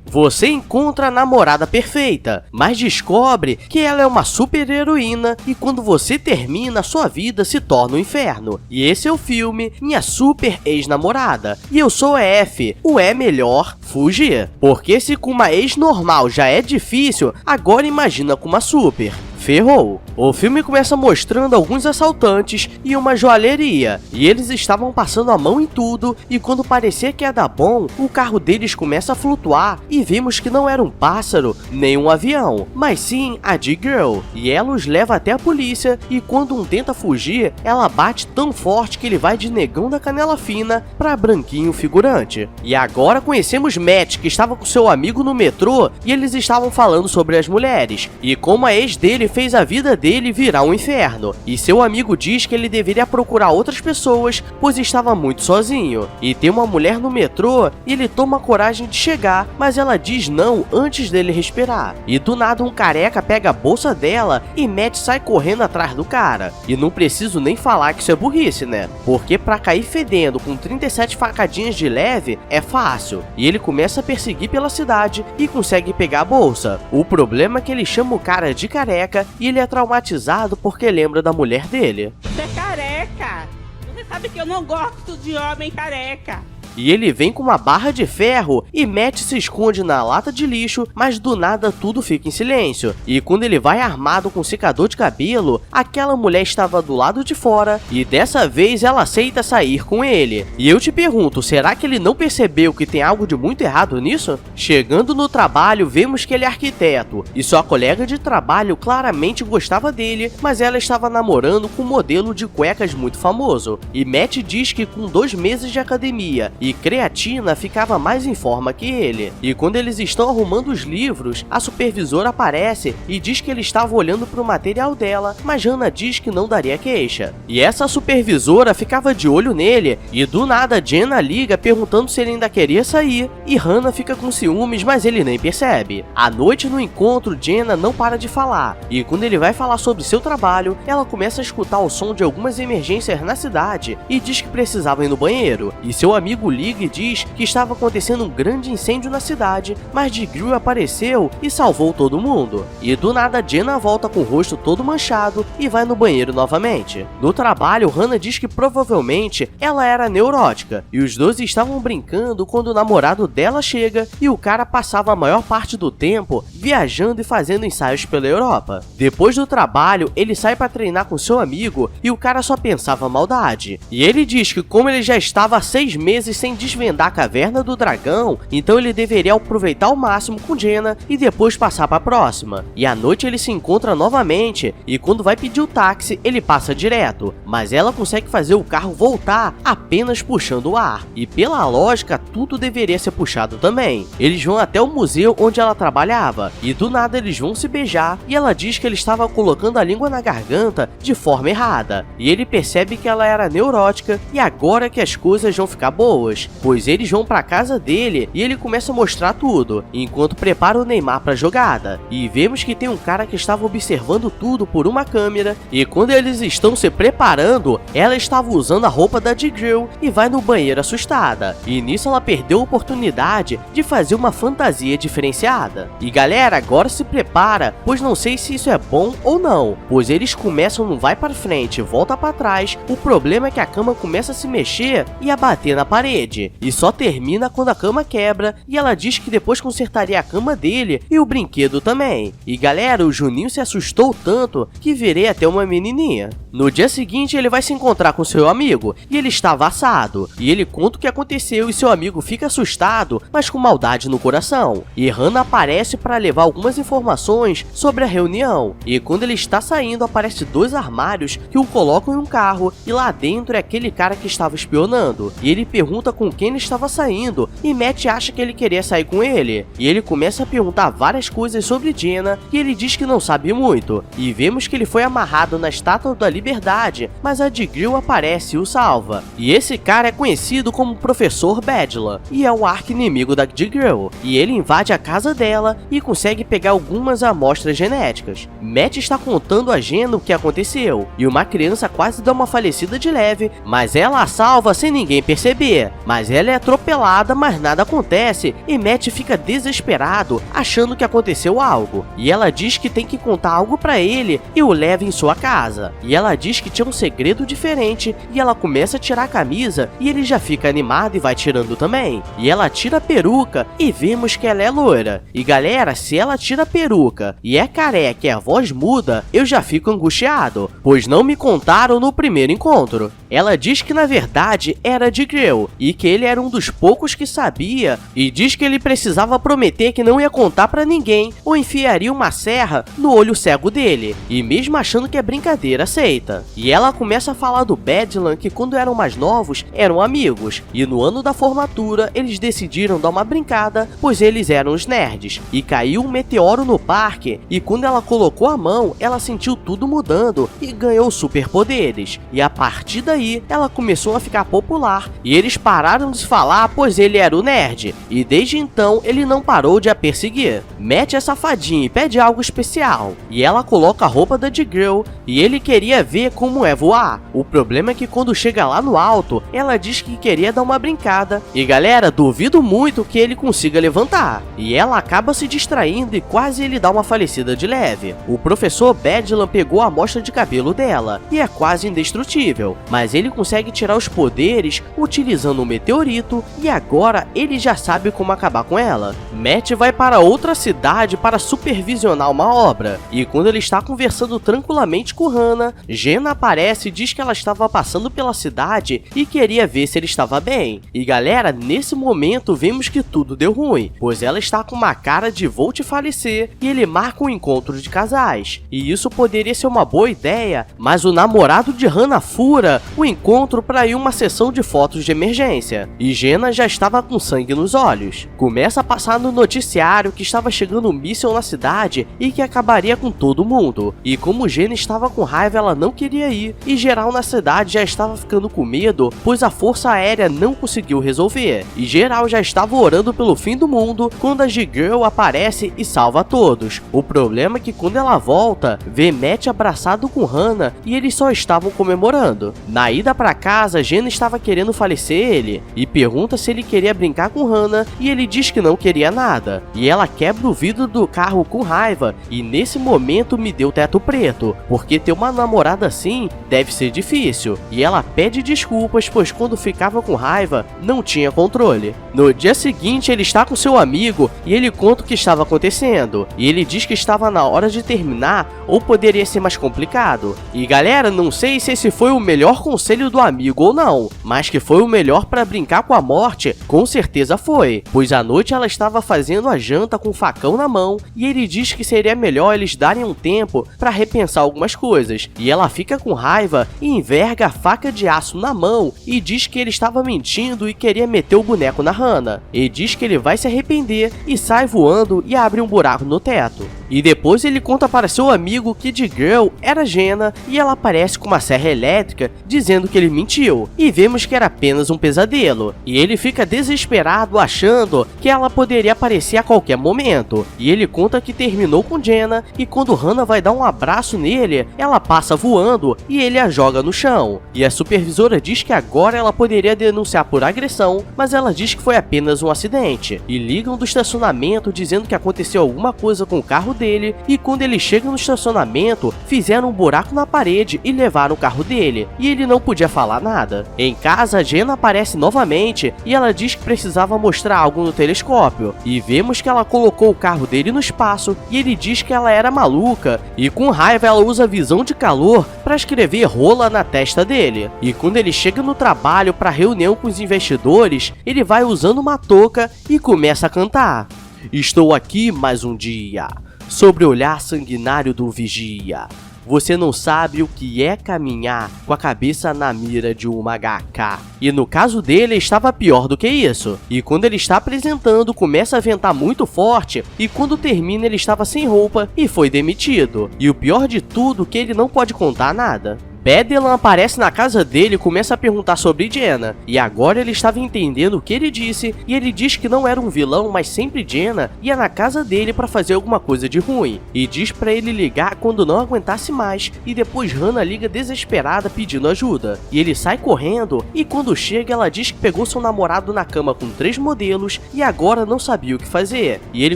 Você encontra a namorada perfeita, mas descobre que ela é uma super heroína e quando você termina, sua vida se torna um inferno. E esse é o filme Minha Super Ex-Namorada. E eu sou F, o é melhor fugir. Porque se com uma ex normal já é difícil, agora imagina com uma super. Ferrou. O filme começa mostrando alguns assaltantes e uma joalheria, e eles estavam passando a mão em tudo, e quando parecia que ia dar bom, o carro deles começa a flutuar, e vimos que não era um pássaro, nem um avião, mas sim a D-Girl, e ela os leva até a polícia, e quando um tenta fugir, ela bate tão forte que ele vai de negão da canela fina pra branquinho figurante. E agora conhecemos Matt, que estava com seu amigo no metrô, e eles estavam falando sobre as mulheres, e como a ex dele fez a vida dele virar um inferno, e seu amigo diz que ele deveria procurar outras pessoas, pois estava muito sozinho, e tem uma mulher no metrô, e ele toma coragem de chegar, mas ela diz não antes dele respirar, e do nada um careca pega a bolsa dela, e Matt sai correndo atrás do cara, e não preciso nem falar que isso é burrice, né, porque pra cair fedendo com 37 facadinhas de leve, é fácil, e ele começa a perseguir pela cidade, e consegue pegar a bolsa. O problema é que ele chama o cara de careca, e ele é traumatizado porque lembra da mulher dele. Você é careca! Você sabe que eu não gosto de homem careca! E ele vem com uma barra de ferro e Matt se esconde na lata de lixo, mas do nada tudo fica em silêncio. E quando ele vai armado com secador de cabelo, aquela mulher estava do lado de fora e dessa vez ela aceita sair com ele. E eu te pergunto, será que ele não percebeu que tem algo de muito errado nisso? Chegando no trabalho, vemos que ele é arquiteto e sua colega de trabalho claramente gostava dele, mas ela estava namorando com um modelo de cuecas muito famoso. E Matt diz que com 2 meses de academia e creatina ficava mais em forma que ele. E quando eles estão arrumando os livros, a supervisora aparece e diz que ele estava olhando para o material dela, mas Hannah diz que não daria queixa. E essa supervisora ficava de olho nele e do nada Jenna liga perguntando se ele ainda queria sair e Hannah fica com ciúmes, mas ele nem percebe. À noite no encontro, Jenna não para de falar e quando ele vai falar sobre seu trabalho, ela começa a escutar o som de algumas emergências na cidade e diz que precisava ir no banheiro. E seu amigo liga e diz que estava acontecendo um grande incêndio na cidade, mas D-Girl apareceu e salvou todo mundo. E do nada Jenna volta com o rosto todo manchado e vai no banheiro novamente. No trabalho, Hannah diz que provavelmente ela era neurótica e os dois estavam brincando quando o namorado dela chega e o cara passava a maior parte do tempo viajando e fazendo ensaios pela Europa. Depois do trabalho, ele sai para treinar com seu amigo e o cara só pensava maldade. E ele diz que como ele já estava há 6 meses sem desvendar a caverna do dragão, então ele deveria aproveitar ao máximo com Jenna e depois passar para a próxima. E à noite ele se encontra novamente e quando vai pedir o táxi, ele passa direto, mas ela consegue fazer o carro voltar apenas puxando o ar. E pela lógica, tudo deveria ser puxado também. Eles vão até o museu onde ela trabalhava e do nada eles vão se beijar e ela diz que ele estava colocando a língua na garganta de forma errada. E ele percebe que ela era neurótica e agora que as coisas vão ficar boas, pois eles vão pra casa dele e ele começa a mostrar tudo, enquanto prepara o Neymar pra jogada. E vemos que tem um cara que estava observando tudo por uma câmera e quando eles estão se preparando, ela estava usando a roupa da D-Girl e vai no banheiro assustada. E nisso ela perdeu a oportunidade de fazer uma fantasia diferenciada. E galera, agora se prepara, pois não sei se isso é bom ou não, pois eles começam no vai para frente e volta para trás. O problema é que a cama começa a se mexer e a bater na parede, e só termina quando a cama quebra e ela diz que depois consertaria a cama dele e o brinquedo também. E galera, o Juninho se assustou tanto que virei até uma menininha. No dia seguinte ele vai se encontrar com seu amigo e ele estava assado, e ele conta o que aconteceu e seu amigo fica assustado, mas com maldade no coração. E Hannah aparece para levar algumas informações sobre a reunião, e quando ele está saindo aparece 2 armários que o colocam em um carro e lá dentro é aquele cara que estava espionando, e ele pergunta com quem ele estava saindo e Matt acha que ele queria sair com ele, e ele começa a perguntar várias coisas sobre Jenna e ele diz que não sabe muito, e vemos que ele foi amarrado na Estátua da Liberdade, mas a D-Girl aparece e o salva. E esse cara é conhecido como Professor Badla e é o arqui-inimigo da D-Girl, e ele invade a casa dela e consegue pegar algumas amostras genéticas. Matt está contando a Jenna o que aconteceu e uma criança quase dá uma falecida de leve, mas ela a salva sem ninguém perceber. mas ela é atropelada, mas nada acontece e Matt fica desesperado, achando que aconteceu algo. E ela diz que tem que contar algo pra ele e o leva em sua casa. E ela diz que tinha um segredo diferente e ela começa a tirar a camisa e ele já fica animado e vai tirando também. E ela tira a peruca e vemos que ela é loira. E galera, se ela tira a peruca e é careca e a voz muda, eu já fico angustiado, pois não me contaram no primeiro encontro. Ela diz que na verdade era de Grell e que ele era um dos poucos que sabia e diz que ele precisava prometer que não ia contar pra ninguém ou enfiaria uma serra no olho cego dele, e mesmo achando que é brincadeira, aceita. E ela começa a falar do Bedlam, que quando eram mais novos eram amigos e no ano da formatura eles decidiram dar uma brincada, pois eles eram os nerds, e caiu um meteoro no parque e quando ela colocou a mão ela sentiu tudo mudando e ganhou superpoderes, e a partir daí ela começou a ficar popular e eles pararam de se falar, pois ele era o nerd, e desde então ele não parou de a perseguir. Matt é safadinho e pede algo especial, e ela coloca a roupa da Grell e ele queria ver como é voar. O problema é que quando chega lá no alto, ela diz que queria dar uma brincada, e galera, duvido muito que ele consiga levantar, e ela acaba se distraindo e quase ele dá uma falecida de leve. O professor Bedlam pegou a amostra de cabelo dela, e é quase indestrutível, mas ele consegue tirar os poderes utilizando um meteorito, e agora ele já sabe como acabar com ela. Matt vai para outra cidade para supervisionar uma obra, e quando ele está conversando tranquilamente com Hannah, Jenna aparece e diz que ela estava passando pela cidade e queria ver se ele estava bem. E galera, nesse momento vemos que tudo deu ruim, pois ela está com uma cara de vou te falecer e ele marca um encontro de casais. E isso poderia ser uma boa ideia, mas o namorado de Hannah fura o encontro para ir uma sessão de fotos de emergência. E Jenna já estava com sangue nos olhos. Começa a passar no noticiário que estava chegando um míssil na cidade e que acabaria com todo mundo. E como Jenna estava com raiva, ela não queria ir, e geral na cidade já estava ficando com medo, pois a força aérea não conseguiu resolver. E geral já estava orando pelo fim do mundo quando a G-Girl aparece e salva todos. O problema é que quando ela volta, vê Matt abraçado com Hannah e eles só estavam comemorando. Na ida para casa, Jenna estava querendo falecer ele e pergunta se ele queria brincar com Hannah e ele diz que não queria nada. E ela quebra o vidro do carro com raiva e nesse momento me deu teto preto, porque ter uma namorada assim deve ser difícil. E ela pede desculpas, pois quando ficava com raiva não tinha controle. No dia seguinte ele está com seu amigo e ele conta o que estava acontecendo. E ele diz que estava na hora de terminar ou poderia ser mais complicado. E galera, não sei se esse foi o melhor conselho do amigo ou não, mas que foi o melhor para brincar com a morte, com certeza foi. Pois à noite ela estava fazendo a janta com o facão na mão e ele diz que seria melhor eles darem um tempo para repensar algumas coisas. E ela fica com raiva e enverga a faca de aço na mão e diz que ele estava mentindo e queria meter o boneco na Hannah. E diz que ele vai se arrepender e sai voando e abre um buraco no teto. E depois ele conta para seu amigo que G-Girl era Jenna e ela aparece com uma serra elétrica dizendo que ele mentiu. E vemos que era apenas um pesadelo. E ele fica desesperado achando que ela poderia aparecer a qualquer momento. E ele conta que terminou com Jenna e quando Hannah vai dar um abraço nele, ela passa voando e ele a joga no chão. E a supervisora diz que agora ela poderia denunciar por agressão, mas ela diz que foi apenas um acidente. E ligam do estacionamento dizendo que aconteceu alguma coisa com o carro dele e quando ele chega no estacionamento, fizeram um buraco na parede e levaram o carro dele. E ele não podia falar nada. Em casa, Jenna aparece novamente e ela diz que precisava mostrar algo no telescópio. E vemos que ela colocou o carro dele no espaço e ele diz que ela era maluca e com raiva ela usa visão de calor para escrever rola na testa dele. E quando ele chega no trabalho para reunião com os investidores, ele vai usando uma touca e começa a cantar. Estou aqui mais um dia, sobre o olhar sanguinário do vigia. Você não sabe o que é caminhar com a cabeça na mira de uma HK. E no caso dele estava pior do que isso. E quando ele está apresentando, começa a ventar muito forte e quando termina ele estava sem roupa e foi demitido. E o pior de tudo é que ele não pode contar nada. Bedelan aparece na casa dele e começa a perguntar sobre Jenna, e agora ele estava entendendo o que ele disse, e ele diz que não era um vilão, mas sempre Jenna ia na casa dele para fazer alguma coisa de ruim, e diz para ele ligar quando não aguentasse mais, e depois Hannah liga desesperada pedindo ajuda, e ele sai correndo, e quando chega ela diz que pegou seu namorado na cama com 3 modelos, e agora não sabia o que fazer, e ele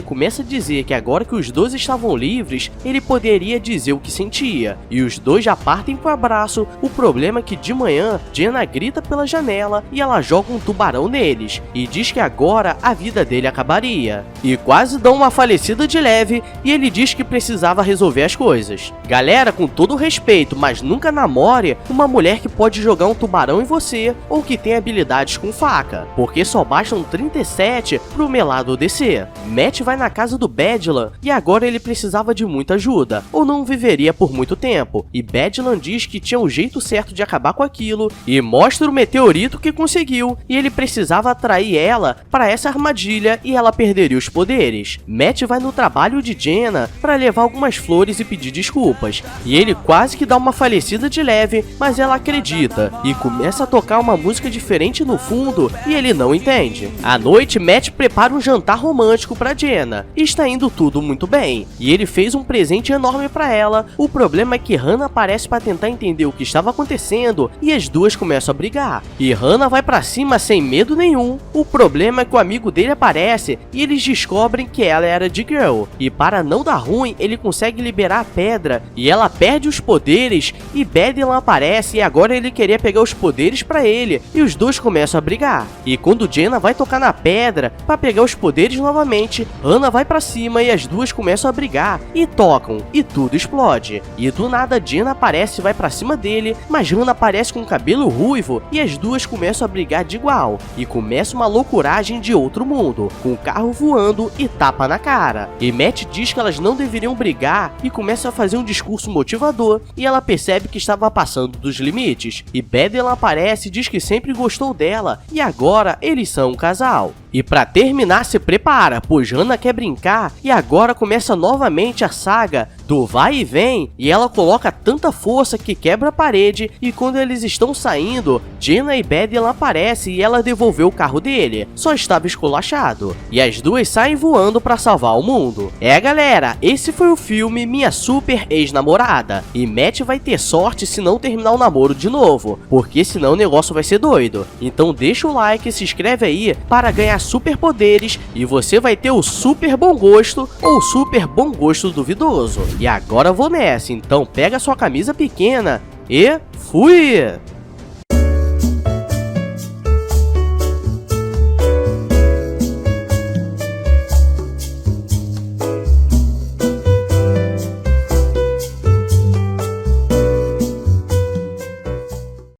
começa a dizer que agora que os dois estavam livres, ele poderia dizer o que sentia, e os dois já partem pro abraço. O problema é que de manhã, Jenna grita pela janela e ela joga um tubarão neles, e diz que agora a vida dele acabaria, e quase dão uma falecida de leve, e ele diz que precisava resolver as coisas. Galera, com todo respeito, mas nunca namore uma mulher que pode jogar um tubarão em você, ou que tem habilidades com faca, porque só bastam 37 pro melado descer. Matt vai na casa do Bedelan, e agora ele precisava de muita ajuda, ou não viveria por muito tempo, e Bedelan diz que tinha o jeito certo de acabar com aquilo, e mostra o meteorito que conseguiu, e ele precisava atrair ela para essa armadilha e ela perderia os poderes. Matt vai no trabalho de Jenna para levar algumas flores e pedir desculpas, e ele quase que dá uma falecida de leve, mas ela acredita, e começa a tocar uma música diferente no fundo, e ele não entende. À noite, Matt prepara um jantar romântico para Jenna, e está indo tudo muito bem, e ele fez um presente enorme para ela. O problema é que Hannah aparece para tentar entender o que estava acontecendo, e as duas começam a brigar, e Hannah vai pra cima sem medo nenhum. O problema é que o amigo dele aparece, e eles descobrem que ela era de Girl, e para não dar ruim, ele consegue liberar a pedra, e ela perde os poderes, e Bedelan aparece, e agora ele queria pegar os poderes pra ele, e os dois começam a brigar. E quando Jenna vai tocar na pedra para pegar os poderes novamente, Hannah vai pra cima e as duas começam a brigar, e tocam, e tudo explode. E do nada Jenna aparece e vai pra cima dele, mas Hannah aparece com cabelo ruivo, e as duas começam a brigar de igual, e começa uma loucuragem de outro mundo, com o carro voando e tapa na cara. E Matt diz que elas não deveriam brigar, e começa a fazer um discurso motivador, e ela percebe que estava passando dos limites, e Bedelan aparece e diz que sempre gostou dela, e agora eles são um casal. E pra terminar, se prepara, pois Hannah quer brincar, e agora começa novamente a saga do vai e vem, e ela coloca tanta força que quebra a parede, e quando eles estão saindo, Jenna e Bedelan aparecem e ela devolveu o carro dele, só estava esculachado, e as duas saem voando pra salvar o mundo. Galera, esse foi o filme Minha Super Ex-Namorada, e Matt vai ter sorte se não terminar o namoro de novo, porque senão o negócio vai ser doido. Então deixa o like e se inscreve aí para ganhar superpoderes, e você vai ter o super bom gosto ou super bom gosto duvidoso. E agora eu vou nessa, então pega sua camisa pequena e fui!